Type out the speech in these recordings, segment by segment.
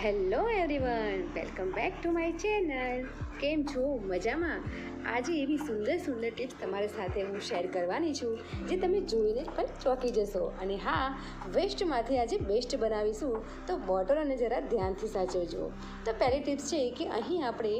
Hello everyone, welcome back to my channel. કેમ છો? મજામાં? આજે એવી સુંદર સુંદર ટિપ્સ તમારી સાથે હું શેર કરવાની છું જે તમે જોઈને પણ ચોંકી જશો. અને હા, વેસ્ટમાંથી આજે બેસ્ટ બનાવીશું, તો બોટલોને જરા ધ્યાનથી સાચવજો. તો પહેલી ટિપ્સ છે કે અહીં આપણે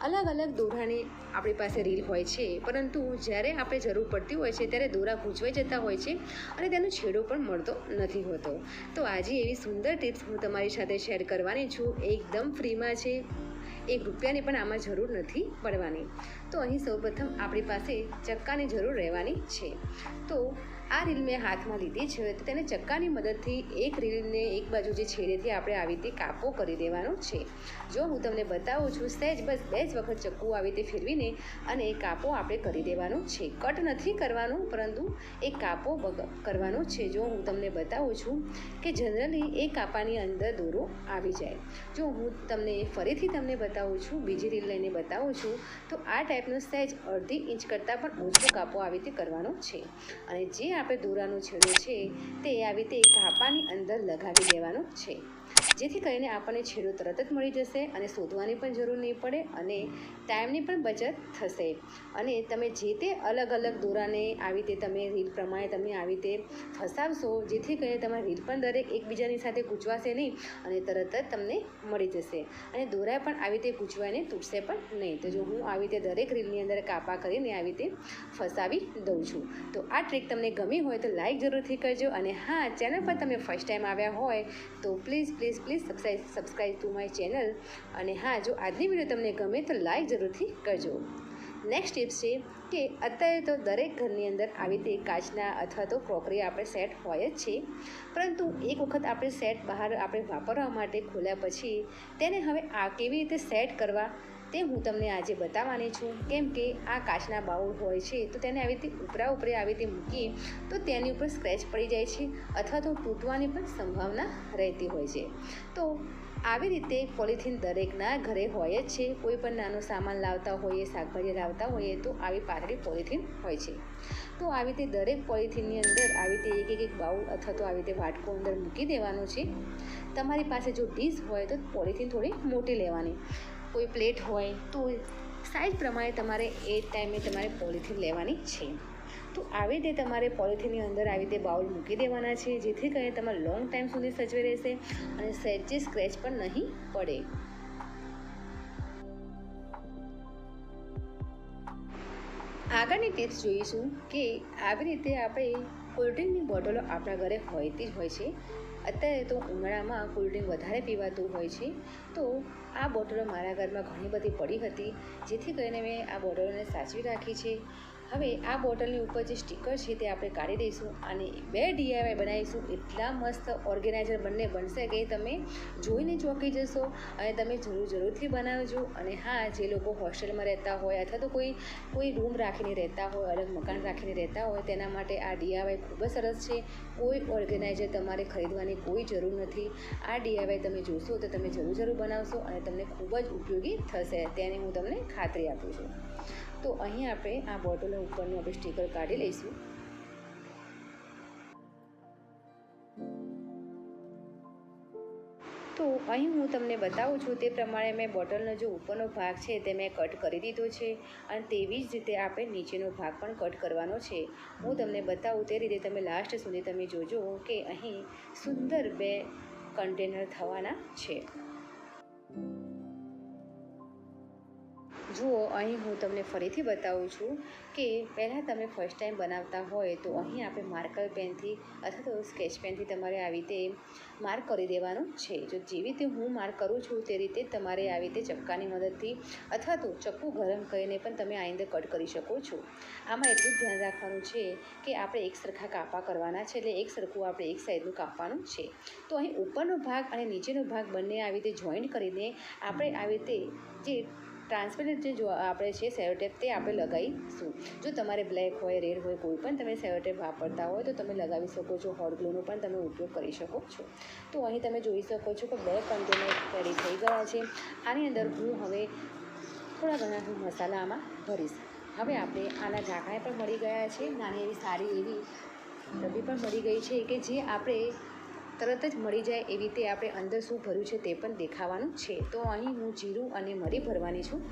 અલગ અલગ દોરાની આપણી પાસે રીલ હોય છે, પરંતુ જ્યારે આપણે જરૂર પડતી હોય છે ત્યારે દોરા ગૂંચવાઈ જતા હોય છે અને તેનો છેડો પણ મળતો નથી હોતો. તો આજે એવી સુંદર ટિપ્સ હું તમારી સાથે શેર કરવાની છું. એકદમ ફ્રીમાં છે, 1 રૂપિયાની પણ આમાં જરૂર નથી પડવાની. તો અહીં સૌપ્રથમ આપણી પાસે ચક્કાની જરૂર રહેવાની છે. તો આ રીલ મેં હાથમાં લીધી છે, તો તેને ચક્કાની મદદથી એક રીલને એક બાજુ જે છેડેથી આપણે આવી રીતે કાપો કરી દેવાનો છે. જો હું તમને બતાવું છું, સહેજ બસ 2 જ વખત ચક્કુ આવી રીતે ફેરવીને અને કાપો આપણે કરી દેવાનો છે. કટ નથી કરવાનું, પરંતુ એક કાપો કરવાનો છે. જો હું તમને બતાવું છું કે જનરલી એ કાપાની અંદર દોરો આવી જાય. જો હું ફરીથી તમને બતાવું છું, બીજી રીલ લઈને બતાવું છું, તો આ ટાઈપનો સહેજ 1/2 ઇંચ કરતાં પણ ઓછો કાપો આવી રીતે કરવાનો છે. અને જે આપણે દોરાનો છેડો છે તે આવી રીતે કાપાની અંદર લગાવી દેવાનો છે, જેથી કરીને આપણને છેડો તરત જ મળી જશે અને શોધવાની પણ જરૂર નહીં પડે અને ટાઈમની પણ બચત થશે. અને તમે જે તે અલગ અલગ દોરાને આવી રીતે તમે રીલ પ્રમાણે તમે આવી રીતે ફસાવશો, જેથી કરીને તમારી રીલ પણ દરેક એકબીજાની સાથે ગૂંચવાશે નહીં અને તરત જ તમને મળી જશે. અને દોરા પણ આવી રીતે ગૂંચવાઈને તૂટશે પણ નહીં. તો જો હું આવી રીતે દરેક રીલની અંદર કાપા કરીને આવી રીતે ફસાવી દઉં છું. તો આ ટ્રીક તમને ગમી હોય તો લાઈક જરૂરથી કરજો. અને હા, ચેનલ પર તમે ફર્સ્ટ ટાઈમ આવ્યા હોય તો please subscribe to my channel. અને હા, જો આજની વિડીયો તમને ગમે તો લાઈક જરૂરથી કરજો. નેક્સ્ટ ટિપ્સ છે કે અત્યારે તો દરેક ઘરની અંદર આવી રીતે કાચના અથવા તો ક્રોકરી આપણે સેટ હોય જ છે, પરંતુ એક વખત આપણે સેટ બહાર આપણે વાપરવા માટે ખોલ્યા પછી તેને હવે કેવી રીતે સેટ કરવા તે હું તમને આજે બતાવવાની છું. કેમ કે આ કાચના બાઉલ હોય છે, તો તેને આવી રીતે ઉપરે આવી રીતે મૂકીએ તો તેની ઉપર સ્ક્રેચ પડી જાય છે અથવા તો તૂટવાની પણ સંભાવના રહેતી હોય છે. તો આવી રીતે પોલિથીન દરેકના ઘરે હોય જ છે. કોઈ પણ નાનો સામાન લાવતા હોઈએ, શાકભાજી લાવતા હોઈએ તો આવી પાતળી પોલિથીન હોય છે. તો આવી રીતે દરેક પોલિથીનની અંદર આવી રીતે એક બાઉલ અથવા તો આવી રીતે વાટકો અંદર મૂકી દેવાનો છે. તમારી પાસે જો ડીશ હોય તો પોલિથીન થોડી મોટી લેવાની, કોઈ પ્લેટ હોય તો સાઇઝ પ્રમાણે તમારે એ ટાઈમે તમારે પોલિથીન લેવાની છે. તો આવી રીતે તમારે પોલિથીનની અંદર આવી રીતે બાઉલ મૂકી દેવાના છે, જેથી કરીને તમારે લોંગ ટાઈમ સુધી સચવાઈ રહેશે અને સહેજે સ્ક્રેચ પણ નહીં પડે. આગળની ટિપ્સ જોઈશું કે આવી રીતે આપણે કોલ્ડ્રિંકની બોટલો આપણા ઘરે હોતી જ હોય છે. અત્યારે તો ઉનાળામાં કોલ્ડ્રિંક વધારે પીવાતું હોય છે, તો આ બોટલો મારા ઘરમાં ઘણી બધી પડી હતી, જેથી કરીને મેં આ બોટલોને સાચવી રાખી છે. હવે આ બોટલની ઉપર જે સ્ટીકર છે તે આપણે કાઢી દઈશું અને 2 DIY બનાવીશું. એટલા મસ્ત ઓર્ગેનાઇઝર બંને બનશે કે તમે જોઈને ચોંકી જશો અને તમે જરૂરથી બનાવજો. અને હા, જે લોકો હોસ્ટેલમાં રહેતા હોય અથવા તો કોઈ રૂમ રાખીને રહેતા હોય, અલગ મકાન રાખીને રહેતા હોય, તેના માટે આ DIY ખૂબ જ સરસ છે. કોઈ ઓર્ગેનાઇઝર તમારે ખરીદવાની કોઈ જરૂર નથી. આ DIY તમે જોશો તો તમે જરૂર બનાવશો અને તમને ખૂબ જ ઉપયોગી થશે, તેની હું તમને ખાતરી આપું છું. તો અહીં આપણે આ બોટલો ઉપરનું આપણે સ્ટીકર કાઢી લઈશું. તો અહીં હું તમને બતાવું છું તે પ્રમાણે મેં બોટલનો જે ઉપરનો ભાગ છે તે મેં કટ કરી દીધો છે અને તેવી જ રીતે આપણે નીચેનો ભાગ પણ કટ કરવાનો છે. હું તમને બતાવું તે રીતે તમે લાસ્ટ સુધી તમે જોજો કે અહીં સુંદર 2 કન્ટેનર થવાના છે. જુઓ, અહીં હું તમને ફરીથી બતાવું છું કે પહેલાં તમે ફર્સ્ટ ટાઈમ બનાવતા હોય તો અહીં આપણે માર્કર પેનથી અથવા તો સ્કેચ પેનથી તમારે આવી રીતે માર્ક કરી દેવાનું છે. જો જેવી રીતે હું માર્ક કરું છું તે રીતે તમારે આવી રીતે ચક્કાની મદદથી અથવા તો ચક્કુ ગરમ કરીને પણ તમે આ અંદર કટ કરી શકો છો. આમાં એટલું જ ધ્યાન રાખવાનું છે કે આપણે એક સરખા કાપા કરવાના છે, એટલે એક સરખું આપણે એક સાઈડનું કાપવાનું છે. તો અહીં ઉપરનો ભાગ અને નીચેનો ભાગ બંને આવી રીતે જોઈન્ટ કરીને આપણે આવી રીતે જે ટ્રાન્સપરન્ટ જે આપણે છે સેલોટેપ તે આપણે લગાવીશું. જો તમારે બ્લેક હોય, રેડ હોય, કોઈ પણ તમે સેલોટેપ વાપરતા હોય તો તમે લગાવી શકો છો. હોટ ગ્લુનો પણ તમે ઉપયોગ કરી શકો છો. તો અહીં તમે જોઈ શકો છો કે 2 કન્ટેનર રેડી થઈ ગયા છે. આની અંદર હું હવે થોડા ઘણા હું મસાલા આમાં ભરીશ. હવે આપણે આના ઢાંકણા પણ મળી ગયા છે, નાની એવી સારી એવી ડબ્બી પણ મળી ગઈ છે કે જે આપણે તરત જ મળી જાય એવી રીતે આપણે અંદર શું ભર્યું છે તે પણ દેખાવાનું છે. તો અહીં હું જીરું અને મરી ભરવાની છું.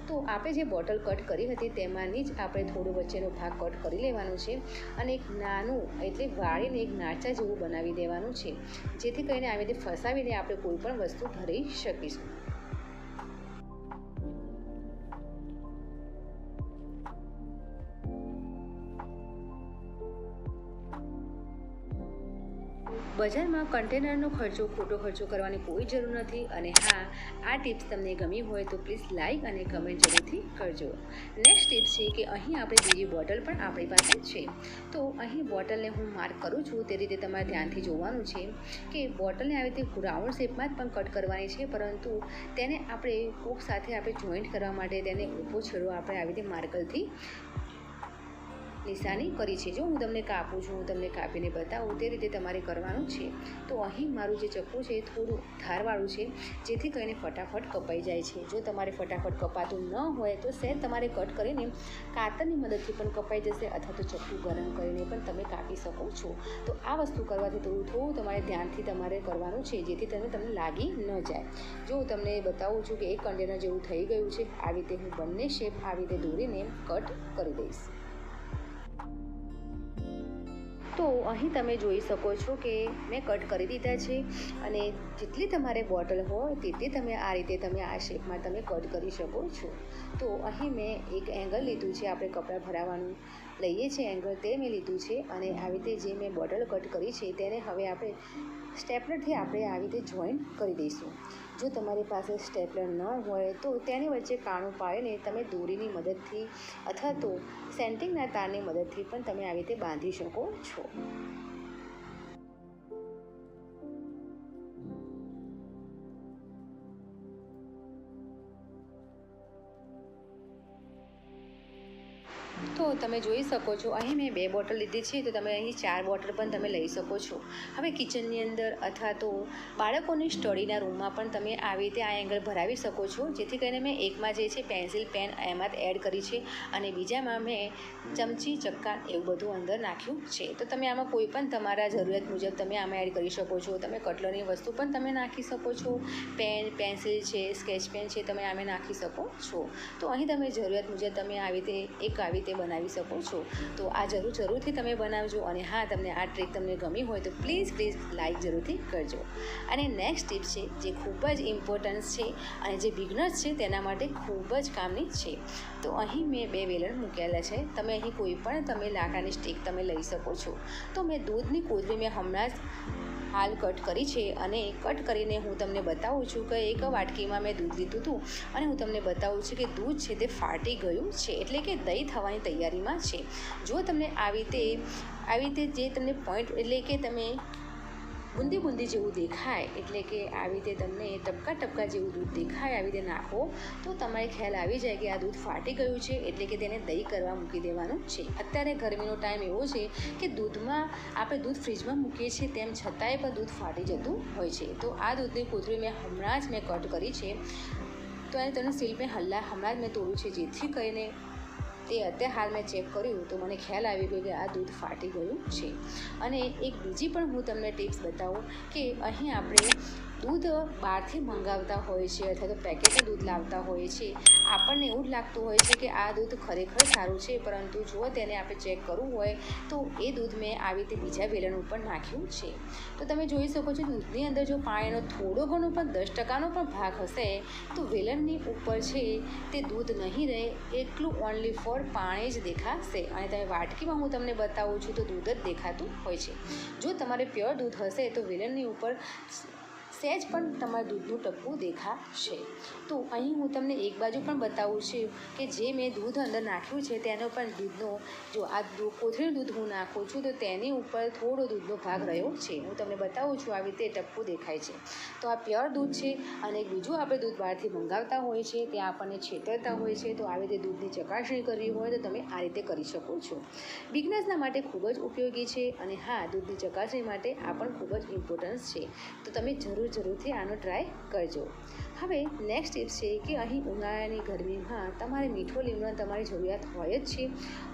તો આપણે જે બોટલ કટ કરી હતી તેમાંની જ આપણે થોડો વચ્ચેનો ભાગ કટ કરી લેવાનો છે અને એક નાનું એટલે વાળીને એક નાચા જેવું બનાવી દેવાનું છે, જેથી કરીને આવી રીતે ફસાવીને આપણે કોઈ પણ વસ્તુ ભરી શકીશું. બજારમાં કન્ટેનરનો ખોટો ખર્ચો કરવાની કોઈ જરૂર નથી. અને હા, આ ટિપ્સ તમને ગમી હોય તો પ્લીઝ લાઇક અને કમેન્ટ જરૂરથી કરજો. નેક્સ્ટ ટિપ્સ છે કે અહીં આપણે બીજી બોટલ પણ આપણી પાસે છે. તો અહીં બોટલને હું માર્ક કરું છું તે રીતે તમારે ધ્યાનથી જોવાનું છે કે બોટલને આવી રીતે રાઉન્ડ શેપમાં જ પણ કટ કરવાની છે, પરંતુ તેને આપણે કોક સાથે આપણે જોઈન્ટ કરવા માટે તેને ઊભો છેડો આપણે આવી રીતે માર્કરથી નિશાની કરી છે. જો હું તમને કાપું છું, હું તમને કાપીને બતાવું તે રીતે તમારે કરવાનું છે. તો અહીં મારું જે ચક્કુ છે એ થોડું ધારવાળું છે, જેથી કરીને ફટાફટ કપાઈ જાય છે. જો તમારે ફટાફટ કપાતું ન હોય તો સહેજ તમારે કટ કરીને કાતરની મદદથી પણ કપાઈ જશે, અથવા તો ચક્કુ ગરમ કરીને પણ તમે કાપી શકો છો. તો આ વસ્તુ કરવાથી થોડું તમારે ધ્યાનથી તમારે કરવાનું છે, જેથી તમને લાગી ન જાય. જો હું તમને બતાવું છું કે એક કન્ટેનર જેવું થઈ ગયું છે, આવી રીતે હું બંને શેપ આવી રીતે દોરીને કટ કરી દઈશ. તો અહીં તમે જોઈ શકો છો કે મેં કટ કરી દીધા છે, અને જેટલી તમારે બોટલ હોય તેટલી તમે આ રીતે તમે આ શેપમાં તમે કટ કરી શકો છો. તો અહીં મેં એક એંગલ લીધું છે, આપણે કપડાં ભરાવાનું લઈએ છીએ એંગલ, તે મેં લીધું છે. અને આવી રીતે જે મેં બોટલ કટ કરી છે તેને હવે આપણે સ્ટેપલરથી આપણે આવી રીતે જોઈન્ટ કરી દઈશું. જો તમારી પાસે સ્ટેપલર ન હોય તો તેની વચ્ચે કાણું પાડીને તમે દોરીની મદદથી અથવા તો સેન્ટિંગના તારની મદદથી પણ તમે આવી રીતે બાંધી શકો છો. તો તમે જોઈ શકો છો અહીં મેં 2 બોટલ લીધી છે, તો તમે અહીં 4 બોટલ પણ તમે લઈ શકો છો. હવે કિચનની અંદર અથવા તો બાળકોની સ્ટડીના રૂમમાં પણ તમે આવી રીતે આ એંગલ ભરાવી શકો છો, જેથી કરીને મેં એકમાં જે છે પેન્સિલ પેન એમાં એડ કરી છે, અને બીજામાં મેં ચમચી ચક્કા એવું બધું અંદર નાખ્યું છે. તો તમે આમાં કોઈ પણ તમારા જરૂરિયાત મુજબ તમે આમાં એડ કરી શકો છો. તમે કટલરની વસ્તુ પણ તમે નાખી શકો છો, પેન પેન્સિલ છે, સ્કેચ પેન છે, તમે આમાં નાખી શકો છો. તો અહીં તમે જરૂરિયાત મુજબ તમે આવી રીતે બનાવી શકો છો. તો આ જરૂરથી તમે બનાવજો. અને હા, તમને આ ટ્રીક તમને ગમી હોય તો પ્લીઝ લાઈક જરૂરથી કરજો. અને નેક્સ્ટ ટિપ છે જે ખૂબ જ ઇમ્પોર્ટન્સ છે અને જે બિગનર્સ છે તેના માટે ખૂબ જ કામની છે. તો અહીં મેં 2 વેલણ મૂકેલા છે. તમે અહીં કોઈ પણ તમે લાકડાની સ્ટીક તમે લઈ શકો છો. તો મેં દૂધની કોથળી મેં હમણાં જ હાલ કટ કરી છે, અને કટ કરીને હું તમને બતાવું છું કે એક વાટકીમાં મેં દૂધ લીધું હતું, અને હું તમને બતાવું છું કે દૂધ છે તે ફાટી ગયું છે, એટલે કે દહીં થવાની તૈયારીમાં છે. જો તમને આવી રીતે જે તમને પોઈન્ટ એટલે કે તમે બુંદી જેવું દેખાય, એટલે કે આવી રીતે તમને ટપકા જેવું દૂધ દેખાય, આવી રીતે નાખો તો તમારે ખ્યાલ આવી જાય કે આ દૂધ ફાટી ગયું છે, એટલે કે તેને દહીં કરવા મૂકી દેવાનું છે. અત્યારે ગરમીનો ટાઈમ એવો છે કે દૂધમાં આપણે દૂધ ફ્રીજમાં મૂકીએ છીએ તેમ છતાંય પણ દૂધ ફાટી જતું હોય છે. તો આ દૂધની કોથળી મેં હમણાં જ કટ કરી છે, તો એને તમને સીલ મેં હમણાં જ મેં તોડ્યું છે, જેથી કરીને તે અત્યારે હાલ મેં ચેક કર્યું તો મને ખ્યાલ આવી ગયો કે આ દૂધ ફાટી ગયું છે. અને એક બીજી પણ હું તમને ટિપ્સ બતાવું કે અહીં આપણે દૂધ બહારથી મંગાવતા હોય છે અથવા તો પેકેટનું દૂધ લાવતા હોય છે, આપણને એવું જ લાગતું હોય છે કે આ દૂધ ખરેખર સારું છે, પરંતુ જો તેને આપણે ચેક કરવું હોય તો એ દૂધ મેં આવી રીતે બીજા વેલણ ઉપર નાખ્યું છે. તો તમે જોઈ શકો છો દૂધની અંદર જો પાણીનો થોડો ઘણો પણ 10% પણ ભાગ હશે તો વેલણની ઉપર છે તે દૂધ નહીં રહે, એટલું ઓનલી ફોર પાણી જ દેખાશે. અને તમે વાટકીમાં હું તમને બતાવું છું તો દૂધ જ દેખાતું હોય છે. જો તમારે પ્યોર દૂધ હશે તો વેલણની ઉપર સહેજ પણ તમારા દૂધનું ટપકું દેખાશે. તો અહીં હું તમને એક બાજુ પણ બતાવું છું કે જે મેં દૂધ અંદર નાખ્યું છે તેનો પણ દૂધનો જો આ કોથળીનું દૂધ હું નાખું છું તો તેની ઉપર થોડો દૂધનો ભાગ રહ્યો છે. હું તમને બતાવું છું આવી રીતે ટપકું દેખાય છે. તો આ પ્યોર દૂધ છે. અને બીજું આપણે દૂધ બહારથી મંગાવતા હોય છે ત્યાં આપણને છેતરતા હોય છે, તો આવી રીતે દૂધની ચકાસણી કરવી હોય તો તમે આ રીતે કરી શકો છો. બિગનર્સના માટે ખૂબ જ ઉપયોગી છે. અને હા, દૂધની ચકાસણી માટે આ પણ ખૂબ જ ઇમ્પોર્ટન્સ છે. તો તમે જરૂર જરૂરથી આનો ટ્રાય કરજો. હવે નેક્સ્ટ ટિપ્સ છે કે અહીં ઉનાળાની ગરમીમાં તમારે મીઠો લીમડો તમારી જરૂરિયાત હોય જ છે.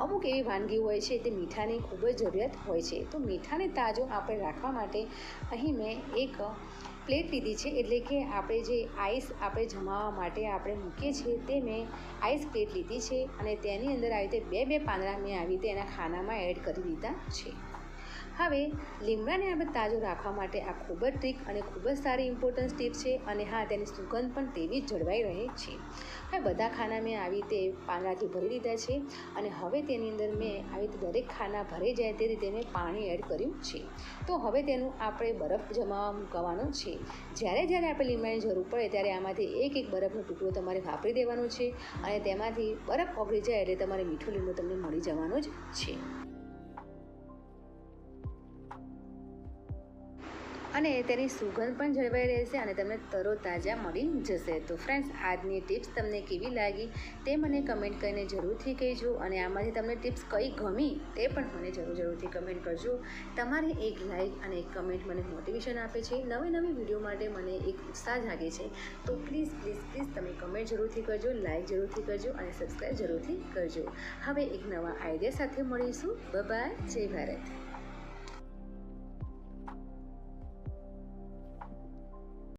અમુક એવી વાનગી હોય છે તે મીઠાની ખૂબ જ જરૂરિયાત હોય છે. તો મીઠાને તાજો આપણે રાખવા માટે અહીં મેં એક પ્લેટ લીધી છે, એટલે કે આપણે જે આઈસ આપણે જમાવવા માટે આપણે મૂકીએ છીએ તે મેં આઈસ પ્લેટ લીધી છે અને તેની અંદર આવી રીતે બે પાંદડા મેં આવી રીતે એના ખાનામાં એડ કરી દીધા છે. હવે લીમડાને આપણે તાજો રાખવા માટે આ ખૂબ જ ટ્રીક અને ખૂબ જ સારી ઇમ્પોર્ટન્ટ ટીપ છે અને હા, તેની સુગંધ પણ તેવી જ જળવાઈ રહે છે. હવે બધા ખાના મેં આવી રીતે પાંદડાથી ભરી દીધા છે અને હવે તેની અંદર મેં આવી રીતે દરેક ખાના ભરાઈ જાય તે રીતે મેં પાણી એડ કર્યું છે. તો હવે તેનું આપણે બરફ જમાવવા મૂકવાનો છે. જ્યારે આપણે લીમડાની જરૂર પડે ત્યારે આમાંથી એક બરફનો ટુકડો તમારે વાપરી દેવાનો છે અને તેમાંથી બરફ ઓગળી જાય એટલે તમારે મીઠો લીમડો તમને મળી જવાનો જ છે. અને તેની સુગંધ પણ જળવાઈ રહેશે અને તમને તરોતાજા મળી જશે. તો ફ્રેન્ડ્સ, આજની ટિપ્સ તમને કેવી લાગી તે મને કમેન્ટ કરીને જરૂરથી કહેજો અને આમાંથી તમને ટિપ્સ કઈ ગમી તે પણ મને જરૂરથી કમેન્ટ કરજો. તમારી એક લાઈક અને એક કમેન્ટ મને મોટિવેશન આપે છે, નવી વિડીયો માટે મને એક ઉત્સાહ જાગે છે. તો પ્લીઝ તમે કમેન્ટ જરૂરથી કરજો, લાઈક જરૂરથી કરજો અને સબસ્ક્રાઈબ જરૂરથી કરજો. હવે એક નવા આઈડિયા સાથે મળીશું. બાય, જય ભારત.